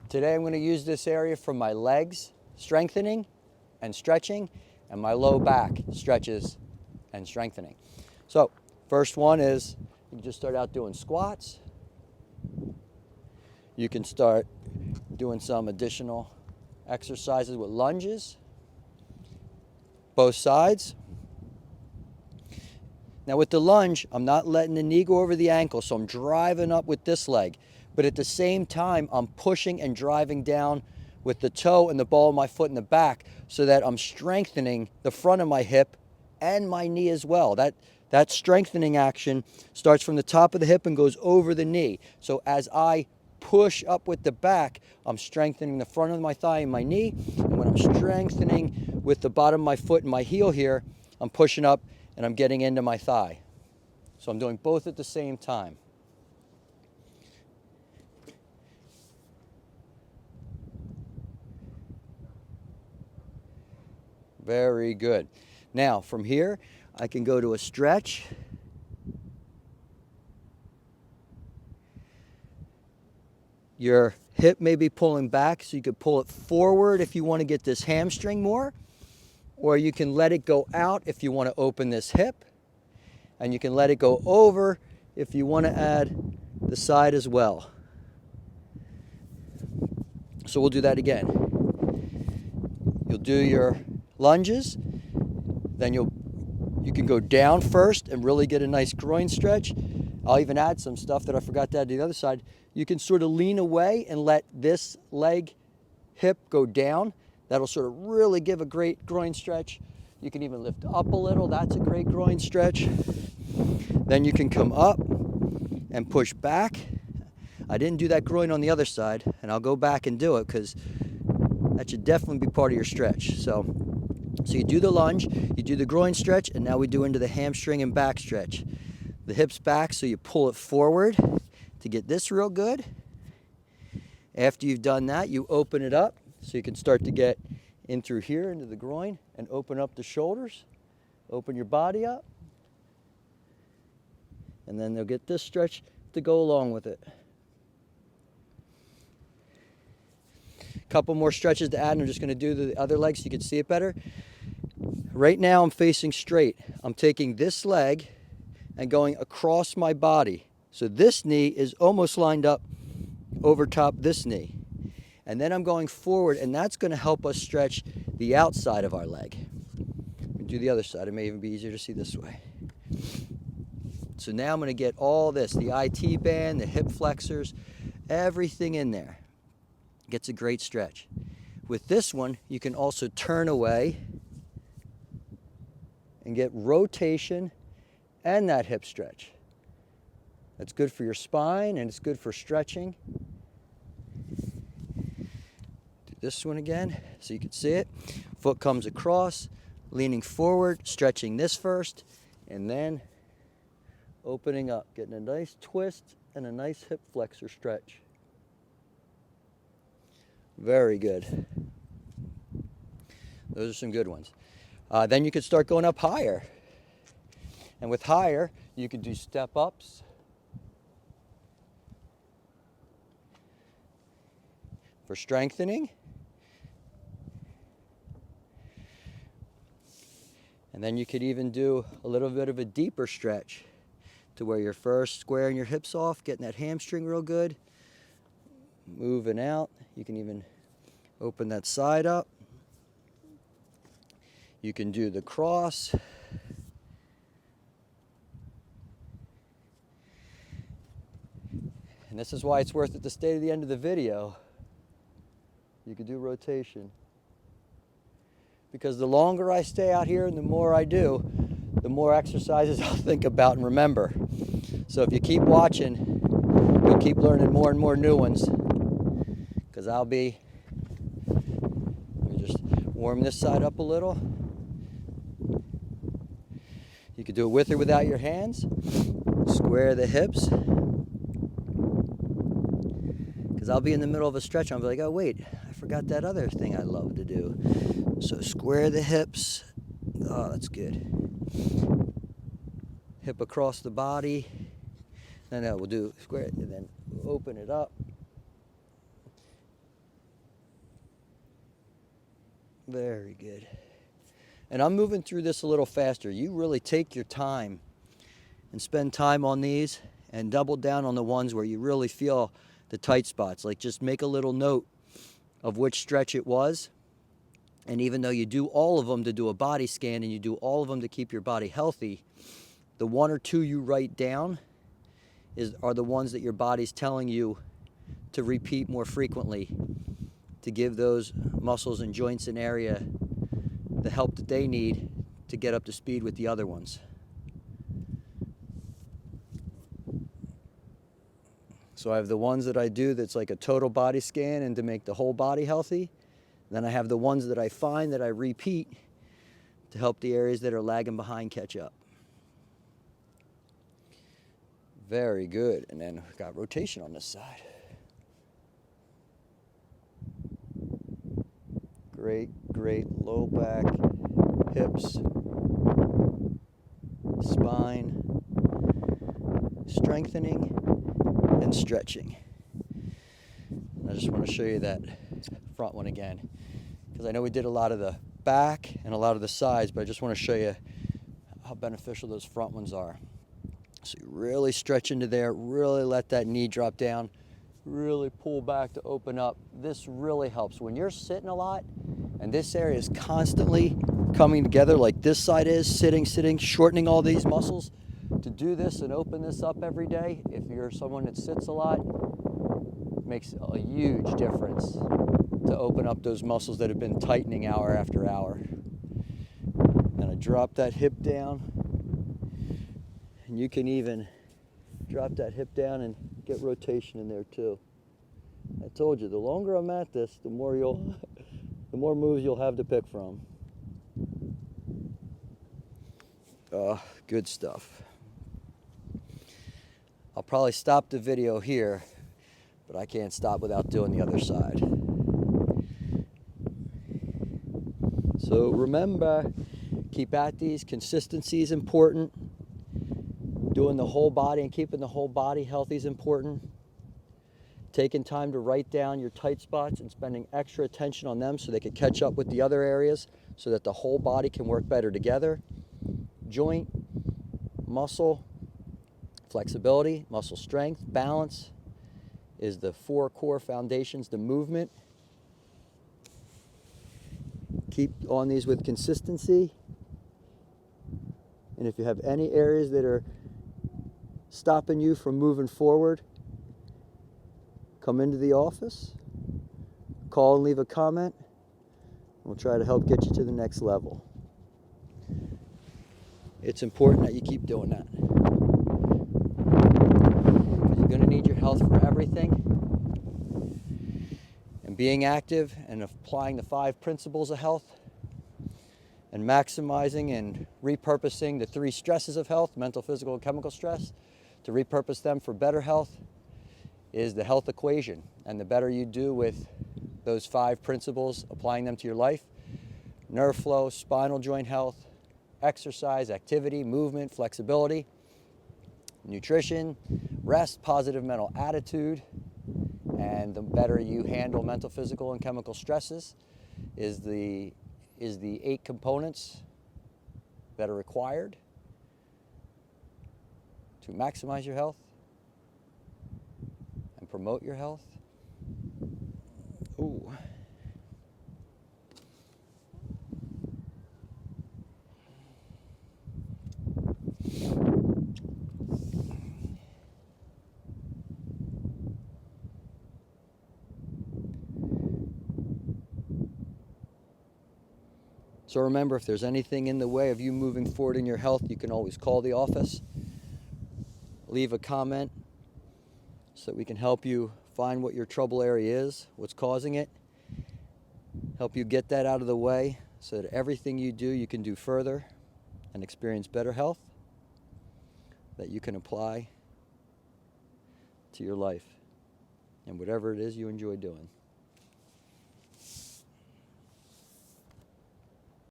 Today I'm going to use this area for my legs strengthening and stretching, and my low back stretches and strengthening. So first one is you just start out doing squats. You can start doing some additional exercises with lunges, both sides. Now with the lunge, I'm not letting the knee go over the ankle, so I'm driving up with this leg. But at the same time, I'm pushing and driving down with the toe and the ball of my foot in the back so that I'm strengthening the front of my hip and my knee as well. That strengthening action starts from the top of the hip and goes over the knee. So as I push up with the back, I'm strengthening the front of my thigh and my knee. And when I'm strengthening with the bottom of my foot and my heel here, I'm pushing up and I'm getting into my thigh. So I'm doing both at the same time. Very good. Now from here, I can go to a stretch. Your hip may be pulling back, so you could pull it forward if you want to get this hamstring more, or you can let it go out if you want to open this hip, and you can let it go over if you want to add the side as well. So we'll do that again. You'll do your lunges, then you can go down first and really get a nice groin stretch. I'll even add some stuff that I forgot to add to the other side. You can sort of lean away and let this leg hip go down. That'll sort of really give a great groin stretch. You can even lift up a little. That's a great groin stretch. Then you can come up and push back. I didn't do that groin on the other side, and I'll go back and do it because that should definitely be part of your stretch. So you do the lunge, you do the groin stretch, and now we do into the hamstring and back stretch. The hips back, so you pull it forward to get this real good. After you've done that, you open it up so you can start to get in through here into the groin and open up the shoulders. Open your body up. And then they'll get this stretch to go along with it. Couple more stretches to add, and I'm just going to do the other leg so you can see it better. Right now I'm facing straight. I'm taking this leg and going across my body. So this knee is almost lined up over top this knee. And then I'm going forward, and that's going to help us stretch the outside of our leg. Do the other side. It may even be easier to see this way. So now I'm going to get all this, the IT band, the hip flexors, everything in there. Gets a great stretch. With this one, you can also turn away and get rotation and that hip stretch. That's good for your spine and it's good for stretching. Do this one again so you can see it. Foot comes across, leaning forward, stretching this first, and then opening up, getting a nice twist and a nice hip flexor stretch. Very good. Those are some good ones. Then you could start going up higher. And with higher, you could do step ups. For strengthening. And then you could even do a little bit of a deeper stretch to where you're first squaring your hips off, getting that hamstring real good. Moving out. You can even open that side up. You can do the cross. And this is why it's worth it to stay to the end of the video. You could do rotation. Because the longer I stay out here and the more I do, the more exercises I'll think about and remember. So if you keep watching, you'll keep learning more and more new ones. Because let me just warm this side up a little. You could do it with or without your hands. Square the hips. Because I'll be in the middle of a stretch and I'll be like, oh wait, I forgot that other thing I love to do. So square the hips. Oh, that's good. Hip across the body. No, we'll do square it and then open it up. Very good. And I'm moving through this a little faster. You really take your time and spend time on these and double down on the ones where you really feel the tight spots. Like just make a little note of which stretch it was. And even though you do all of them to do a body scan and you do all of them to keep your body healthy, the one or two you write down are the ones that your body's telling you to repeat more frequently to give those muscles and joints and area the help that they need to get up to speed with the other ones. So I have the ones that I do that's like a total body scan and to make the whole body healthy. Then I have the ones that I find that I repeat to help the areas that are lagging behind catch up. Very good. And then we've got rotation on this side. Great, great. Low back, hips, spine, strengthening and stretching. I just want to show you that front one again, because I know we did a lot of the back and a lot of the sides, but I just want to show you how beneficial those front ones are. So you really stretch into there, really let that knee drop down, really pull back to open up. This really helps. When you're sitting a lot and this area is constantly coming together like this side is, sitting, shortening all these muscles, to do this and open this up every day, if you're someone that sits a lot, makes a huge difference to open up those muscles that have been tightening hour after hour. And I drop that hip down, and you can even drop that hip down and get rotation in there too. I told you, the longer I'm at this, the more moves you'll have to pick from. Good stuff. I'll probably stop the video here, but I can't stop without doing the other side. So remember, keep at these. Consistency is important. Doing the whole body and keeping the whole body healthy is important. Taking time to write down your tight spots and spending extra attention on them so they can catch up with the other areas so that the whole body can work better together. Joint, muscle, flexibility, muscle strength, balance is the 4 core foundations to movement. Keep on these with consistency. And if you have any areas that are stopping you from moving forward, come into the office, call and leave a comment. We'll try to help get you to the next level. It's important that you keep doing that, because you're going to need your health for everything. And being active and applying the 5 principles of health and maximizing and repurposing the 3 stresses of health, mental, physical, and chemical stress, to repurpose them for better health is the health equation. And the better you do with those 5 principles, applying them to your life, nerve flow, spinal joint health, exercise, activity, movement, flexibility, nutrition, rest, positive mental attitude, and the better you handle mental, physical, and chemical stresses is the 8 components that are required to maximize your health and promote your health. Ooh. So remember, if there's anything in the way of you moving forward in your health, you can always call the office, leave a comment so that we can help you find what your trouble area is, what's causing it, help you get that out of the way so that everything you do, you can do further and experience better health that you can apply to your life and whatever it is you enjoy doing.